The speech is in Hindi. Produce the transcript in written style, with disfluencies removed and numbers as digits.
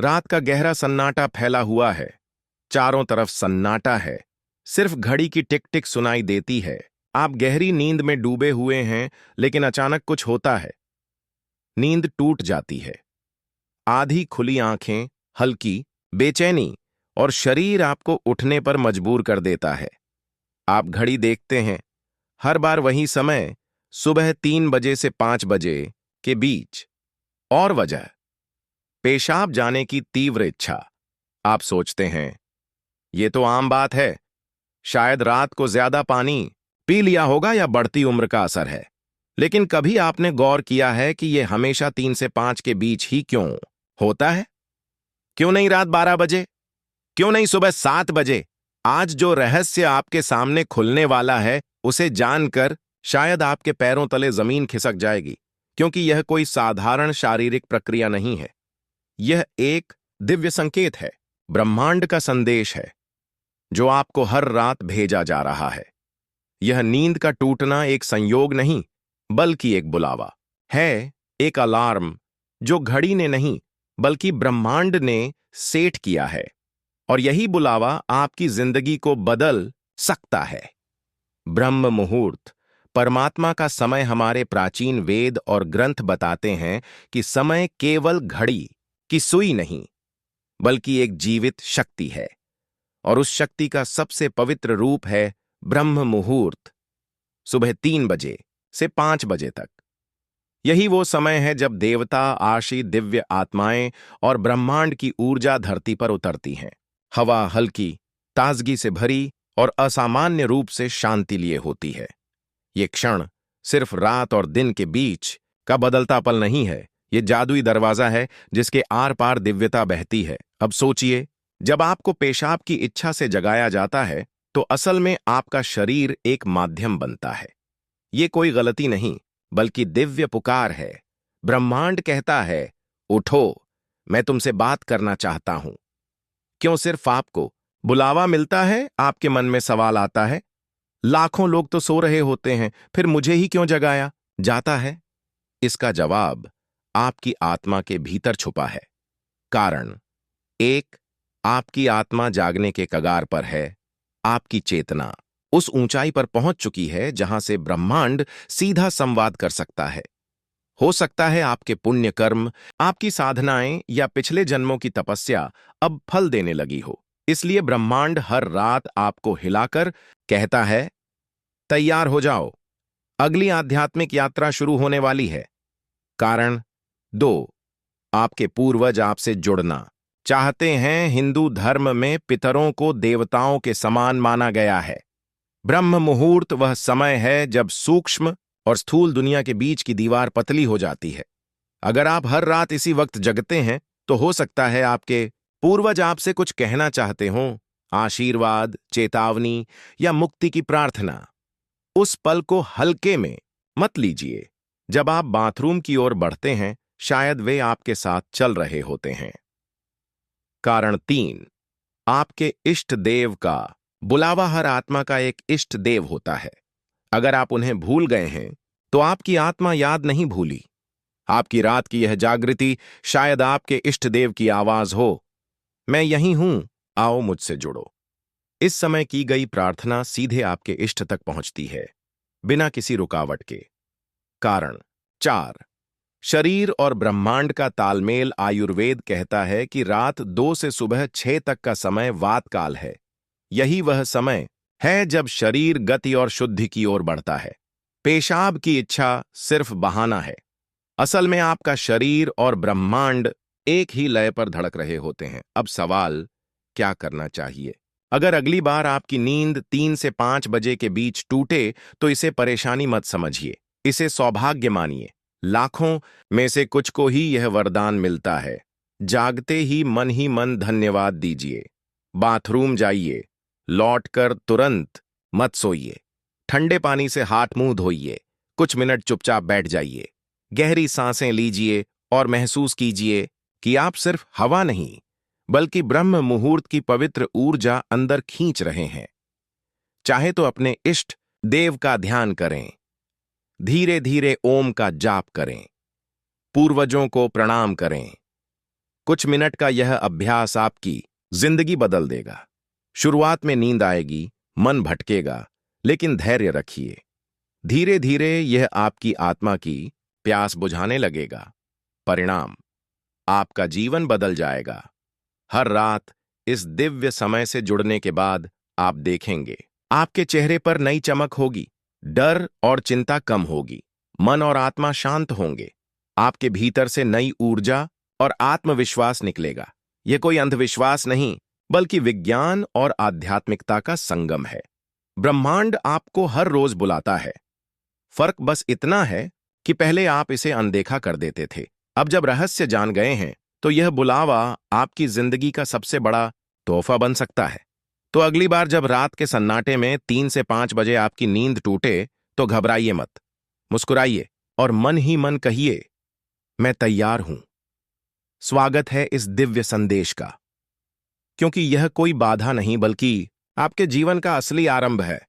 रात का गहरा सन्नाटा फैला हुआ है। चारों तरफ सन्नाटा है। सिर्फ घड़ी की टिक टिक सुनाई देती है। आप गहरी नींद में डूबे हुए हैं, लेकिन अचानक कुछ होता है। नींद टूट जाती है। आधी खुली आंखें, हल्की बेचैनी, और शरीर आपको उठने पर मजबूर कर देता है। आप घड़ी देखते हैं। हर बार वही समय, सुबह 3 बजे से 5 बजे के बीच। और वजह, पेशाब जाने की तीव्र इच्छा। आप सोचते हैं, ये तो आम बात है। शायद रात को ज्यादा पानी पी लिया होगा या बढ़ती उम्र का असर है। लेकिन कभी आपने गौर किया है कि यह हमेशा 3 से 5 के बीच ही क्यों होता है? क्यों नहीं रात 12 बजे? क्यों नहीं सुबह 7 बजे? आज जो रहस्य आपके सामने खुलने वाला है, उसे जानकर शायद आपके पैरों तले जमीन खिसक जाएगी, क्योंकि यह कोई साधारण शारीरिक प्रक्रिया नहीं है। यह एक दिव्य संकेत है, ब्रह्मांड का संदेश है, जो आपको हर रात भेजा जा रहा है। यह नींद का टूटना एक संयोग नहीं, बल्कि एक बुलावा है, एक अलार्म जो घड़ी ने नहीं, बल्कि ब्रह्मांड ने सेट किया है। और यही बुलावा आपकी जिंदगी को बदल सकता है। ब्रह्म मुहूर्त, परमात्मा का समय। हमारे प्राचीन वेद और ग्रंथ बताते हैं कि समय केवल घड़ी की सुई नहीं, बल्कि एक जीवित शक्ति है। और उस शक्ति का सबसे पवित्र रूप है ब्रह्म मुहूर्त, सुबह 3 बजे से 5 बजे तक। यही वो समय है जब देवता, आशी, दिव्य आत्माएं और ब्रह्मांड की ऊर्जा धरती पर उतरती हैं। हवा हल्की, ताजगी से भरी और असामान्य रूप से शांति लिए होती है। ये क्षण सिर्फ रात और दिन के बीच का बदलता पल नहीं है, ये जादुई दरवाजा है जिसके आर पार दिव्यता बहती है। अब सोचिए, जब आपको पेशाब की इच्छा से जगाया जाता है, तो असल में आपका शरीर एक माध्यम बनता है। ये कोई गलती नहीं, बल्कि दिव्य पुकार है। ब्रह्मांड कहता है, उठो, मैं तुमसे बात करना चाहता हूं। क्यों सिर्फ आपको बुलावा मिलता है? आपके मन में सवाल आता है, लाखों लोग तो सो रहे होते हैं, फिर मुझे ही क्यों जगाया जाता है? इसका जवाब आपकी आत्मा के भीतर छुपा है। कारण एक, आपकी आत्मा जागने के कगार पर है। आपकी चेतना उस ऊंचाई पर पहुंच चुकी है जहां से ब्रह्मांड सीधा संवाद कर सकता है। हो सकता है आपके पुण्य कर्म, आपकी साधनाएं या पिछले जन्मों की तपस्या अब फल देने लगी हो। इसलिए ब्रह्मांड हर रात आपको हिलाकर कहता है, तैयार हो जाओ, अगली आध्यात्मिक यात्रा शुरू होने वाली है। कारण दो, आपके पूर्वज आपसे जुड़ना चाहते हैं। हिंदू धर्म में पितरों को देवताओं के समान माना गया है। ब्रह्म मुहूर्त वह समय है जब सूक्ष्म और स्थूल दुनिया के बीच की दीवार पतली हो जाती है। अगर आप हर रात इसी वक्त जगते हैं, तो हो सकता है आपके पूर्वज आपसे कुछ कहना चाहते हों, आशीर्वाद, चेतावनी या मुक्ति की प्रार्थना। उस पल को हल्के में मत लीजिए। जब आप बाथरूम की ओर बढ़ते हैं, शायद वे आपके साथ चल रहे होते हैं। कारण 3, आपके इष्ट देव का बुलावा। हर आत्मा का एक इष्ट देव होता है। अगर आप उन्हें भूल गए हैं, तो आपकी आत्मा याद नहीं भूली। आपकी रात की यह जागृति शायद आपके इष्ट देव की आवाज हो, मैं यहीं हूं, आओ मुझसे जुड़ो। इस समय की गई प्रार्थना सीधे आपके इष्ट तक पहुंचती है, बिना किसी रुकावट के। कारण 4, शरीर और ब्रह्मांड का तालमेल। आयुर्वेद कहता है कि रात 2 से सुबह 6 तक का समय वात काल है। यही वह समय है जब शरीर गति और शुद्धि की ओर बढ़ता है। पेशाब की इच्छा सिर्फ बहाना है। असल में आपका शरीर और ब्रह्मांड एक ही लय पर धड़क रहे होते हैं। अब सवाल, क्या करना चाहिए? अगर अगली बार आपकी नींद 3 से 5 बजे के बीच टूटे, तो इसे परेशानी मत समझिए, इसे सौभाग्य मानिए। लाखों में से कुछ को ही यह वरदान मिलता है। जागते ही मन धन्यवाद दीजिए। बाथरूम जाइए, लौटकर तुरंत मत सोइए। ठंडे पानी से हाथ मुंह धोइए। कुछ मिनट चुपचाप बैठ जाइए। गहरी सांसें लीजिए और महसूस कीजिए कि आप सिर्फ हवा नहीं, बल्कि ब्रह्म मुहूर्त की पवित्र ऊर्जा अंदर खींच रहे हैं। चाहे तो अपने इष्ट देव का ध्यान करें, धीरे धीरे ओम का जाप करें, पूर्वजों को प्रणाम करें, कुछ मिनट का यह अभ्यास आपकी जिंदगी बदल देगा। शुरुआत में नींद आएगी, मन भटकेगा, लेकिन धैर्य रखिए। धीरे धीरे यह आपकी आत्मा की प्यास बुझाने लगेगा। परिणाम, आपका जीवन बदल जाएगा। हर रात इस दिव्य समय से जुड़ने के बाद आप देखेंगे आपके चेहरे पर नई चमक होगी, डर और चिंता कम होगी, मन और आत्मा शांत होंगे। आपके भीतर से नई ऊर्जा और आत्मविश्वास निकलेगा। यह कोई अंधविश्वास नहीं, बल्कि विज्ञान और आध्यात्मिकता का संगम है। ब्रह्मांड आपको हर रोज बुलाता है। फर्क बस इतना है कि पहले आप इसे अनदेखा कर देते थे। अब जब रहस्य जान गए हैं, तो यह बुलावा आपकी जिंदगी का सबसे बड़ा तोहफा बन सकता है। तो अगली बार जब रात के सन्नाटे में 3 से 5 बजे आपकी नींद टूटे, तो घबराइए मत, मुस्कुराइए और मन ही मन कहिए, मैं तैयार हूं। स्वागत है इस दिव्य संदेश का, क्योंकि यह कोई बाधा नहीं, बल्कि आपके जीवन का असली आरंभ है।